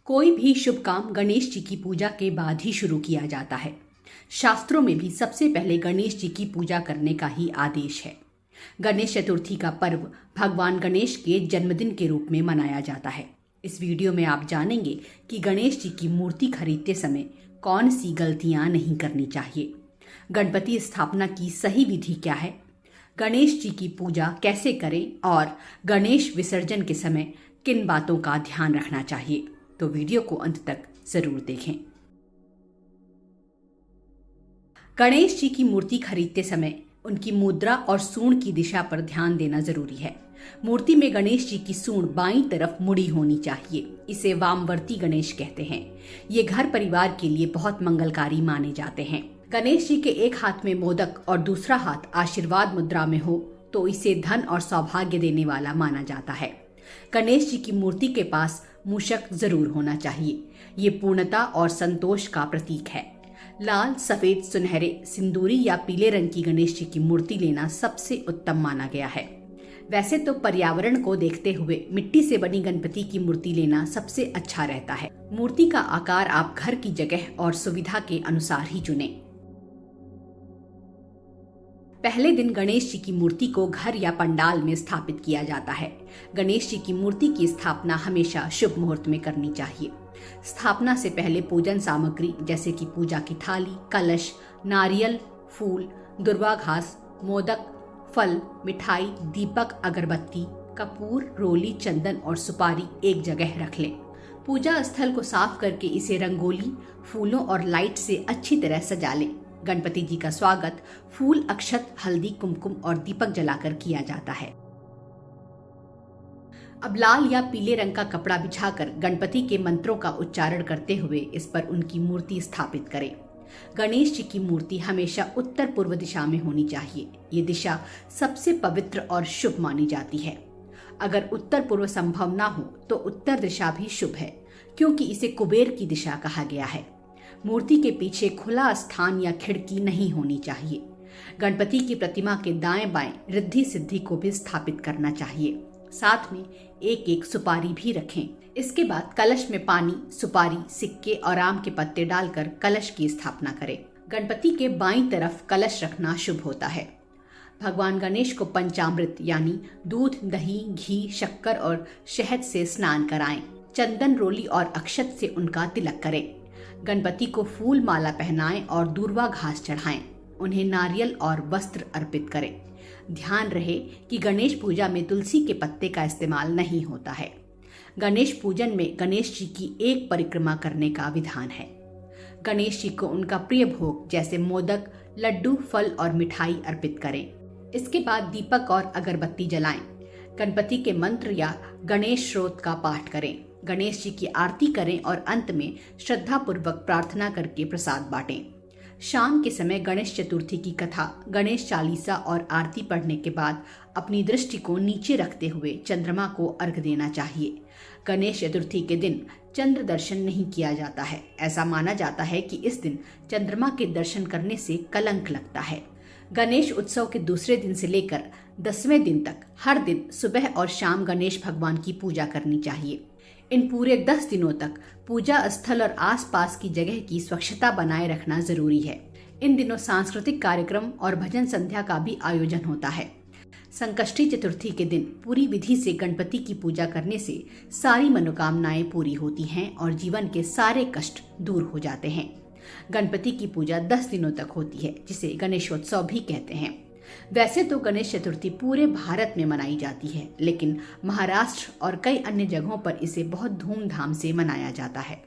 कोई भी शुभ काम गणेश जी की पूजा के बाद ही शुरू किया जाता है। शास्त्रों में भी सबसे पहले गणेश जी की पूजा करने का ही आदेश है। गणेश चतुर्थी का पर्व भगवान गणेश के जन्मदिन के रूप में मनाया जाता है। इस वीडियो में आप जानेंगे कि गणेश जी की मूर्ति खरीदते समय कौन सी गलतियां नहीं करनी चाहिए, गणपति स्थापना की सही विधि क्या है, गणेश जी की पूजा कैसे करें और गणेश विसर्जन के समय किन बातों का ध्यान रखना चाहिए। तो वीडियो को अंत तक जरूर देखें। गणेश जी की मूर्ति खरीदते समय उनकी मुद्रा और सूंड की दिशा पर ध्यान देना जरूरी है। मूर्ति में गणेश जी की सूंड बाईं तरफ मुड़ी होनी चाहिए। इसे वामवर्ती गणेश कहते हैं। ये घर परिवार के लिए बहुत मंगलकारी माने जाते हैं। गणेश जी के एक हाथ में मोदक और दूसरा हाथ आशीर्वाद मुद्रा में हो तो इसे धन और सौभाग्य देने वाला माना जाता है। गणेश जी की मूर्ति के पास मूषक जरूर होना चाहिए। ये पूर्णता और संतोष का प्रतीक है। लाल, सफेद, सुनहरे, सिंदूरी या पीले रंग की गणेश जी की मूर्ति लेना सबसे उत्तम माना गया है। वैसे तो पर्यावरण को देखते हुए मिट्टी से बनी गणपति की मूर्ति लेना सबसे अच्छा रहता है। मूर्ति का आकार आप घर की जगह और सुविधा के अनुसार ही चुनें। पहले दिन गणेश जी की मूर्ति को घर या पंडाल में स्थापित किया जाता है। गणेश जी की मूर्ति की स्थापना हमेशा शुभ मुहूर्त में करनी चाहिए। स्थापना से पहले पूजन सामग्री जैसे कि पूजा की थाली, कलश, नारियल, फूल, दुर्वा घास, मोदक, फल, मिठाई, दीपक, अगरबत्ती, कपूर, रोली, चंदन और सुपारी एक जगह रख लें। पूजा स्थल को साफ करके इसे रंगोली, फूलों और लाइट से अच्छी तरह सजा लें। गणपति जी का स्वागत फूल, अक्षत, हल्दी, कुमकुम और दीपक जलाकर किया जाता है। अब लाल या पीले रंग का कपड़ा बिछाकर गणपति के मंत्रों का उच्चारण करते हुए इस पर उनकी मूर्ति स्थापित करें। गणेश जी की मूर्ति हमेशा उत्तर पूर्व दिशा में होनी चाहिए। ये दिशा सबसे पवित्र और शुभ मानी जाती है। अगर उत्तर पूर्व संभव ना हो तो उत्तर दिशा भी शुभ है, क्योंकि इसे कुबेर की दिशा कहा गया है। मूर्ति के पीछे खुला स्थान या खिड़की नहीं होनी चाहिए। गणपति की प्रतिमा के दाएं बाएं रिद्धि सिद्धि को भी स्थापित करना चाहिए। साथ में एक एक सुपारी भी रखें। इसके बाद कलश में पानी, सुपारी, सिक्के और आम के पत्ते डालकर कलश की स्थापना करें। गणपति के बाईं तरफ कलश रखना शुभ होता है। भगवान गणेश को पंचामृत यानी दूध, दही, घी, शक्कर और शहद से स्नान कराएं। चंदन, रोली और अक्षत से उनका तिलक करें। गणपति को फूल माला पहनाएं और दूर्वा घास चढ़ाएं। उन्हें नारियल और वस्त्र अर्पित करें। ध्यान रहे कि गणेश पूजा में तुलसी के पत्ते का इस्तेमाल नहीं होता है। गणेश पूजन में गणेश जी की एक परिक्रमा करने का विधान है। गणेश जी को उनका प्रिय भोग जैसे मोदक, लड्डू, फल और मिठाई अर्पित करें। इसके बाद दीपक और अगरबत्ती जलाएं। गणपति के मंत्र या गणेश श्रोत का पाठ करें। गणेश जी की आरती करें और अंत में श्रद्धा पूर्वक प्रार्थना करके प्रसाद बांटें। शाम के समय गणेश चतुर्थी की कथा, गणेश चालीसा और आरती पढ़ने के बाद अपनी दृष्टि को नीचे रखते हुए चंद्रमा को अर्घ देना चाहिए। गणेश चतुर्थी के दिन चंद्र दर्शन नहीं किया जाता है। ऐसा माना जाता है कि इस दिन चंद्रमा के दर्शन करने से कलंक लगता है। गणेश उत्सव के दूसरे दिन से लेकर 10वें दिन तक हर दिन सुबह और शाम गणेश भगवान की पूजा करनी चाहिए। इन पूरे 10 दिनों तक पूजा स्थल और आसपास की जगह की स्वच्छता बनाए रखना जरूरी है। इन दिनों सांस्कृतिक कार्यक्रम और भजन संध्या का भी आयोजन होता है। संकष्टी चतुर्थी के दिन पूरी विधि से गणपति की पूजा करने से सारी मनोकामनाएं पूरी होती हैं और जीवन के सारे कष्ट दूर हो जाते हैं। गणपति की पूजा 10 दिनों तक होती है, जिसे गणेशोत्सव भी कहते हैं। वैसे तो गणेश चतुर्थी पूरे भारत में मनाई जाती है, लेकिन महाराष्ट्र और कई अन्य जगहों पर इसे बहुत धूमधाम से मनाया जाता है।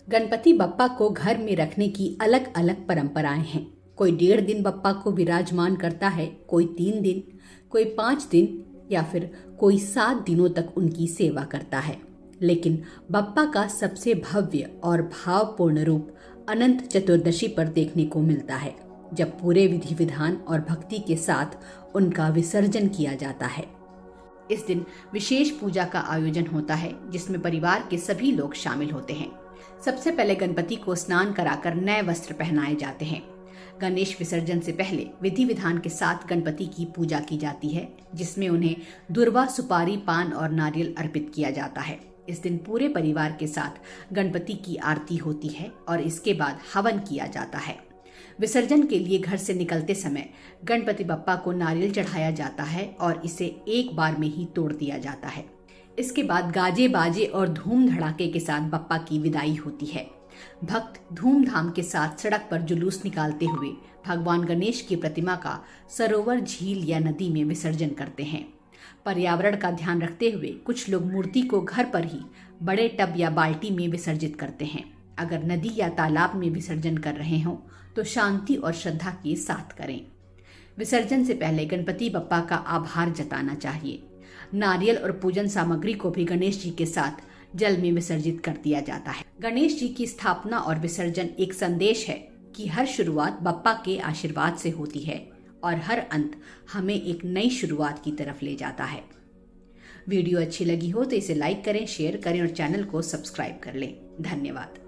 गणपति बप्पा को घर में रखने की अलग अलग परंपराएं हैं। कोई 1.5 दिन बप्पा को विराजमान करता है, कोई 3 दिन, कोई 5 दिन या फिर कोई 7 दिनों तक उनकी सेवा करता है। लेकिन बप्पा का सबसे भव्य और भावपूर्ण रूप अनंत चतुर्दशी पर देखने को मिलता है, जब पूरे विधि विधान और भक्ति के साथ उनका विसर्जन किया जाता है। इस दिन विशेष पूजा का आयोजन होता है, जिसमें परिवार के सभी लोग शामिल होते हैं। सबसे पहले गणपति को स्नान कराकर नए वस्त्र पहनाए जाते हैं। गणेश विसर्जन से पहले विधि विधान के साथ गणपति की पूजा की जाती है, जिसमें उन्हें दुर्वा, सुपारी, पान और नारियल अर्पित किया जाता है। इस दिन पूरे परिवार के साथ गणपति की आरती होती है और इसके बाद हवन किया जाता है। विसर्जन के लिए घर से निकलते समय गणपति बप्पा को नारियल चढ़ाया जाता है और इसे एक बार में ही तोड़ दिया जाता है। इसके बाद गाजे बाजे और धूम धड़ाके के साथ बप्पा की विदाई होती है। भक्त धूमधाम के साथ सड़क पर जुलूस निकालते हुए भगवान गणेश की प्रतिमा का सरोवर, झील या नदी में विसर्जन करते हैं। पर्यावरण का ध्यान रखते हुए कुछ लोग मूर्ति को घर पर ही बड़े टब या बाल्टी में विसर्जित करते हैं। अगर नदी या तालाब में विसर्जन कर रहे हों तो शांति और श्रद्धा के साथ करें। विसर्जन से पहले गणपति बप्पा का आभार जताना चाहिए। नारियल और पूजन सामग्री को भी गणेश जी के साथ जल में विसर्जित कर दिया जाता है। गणेश जी की स्थापना और विसर्जन एक संदेश है कि हर शुरुआत बप्पा के आशीर्वाद से होती है और हर अंत हमें एक नई शुरुआत की तरफ ले जाता है। वीडियो अच्छी लगी हो तो इसे लाइक करें, शेयर करें और चैनल को सब्सक्राइब कर लें। धन्यवाद।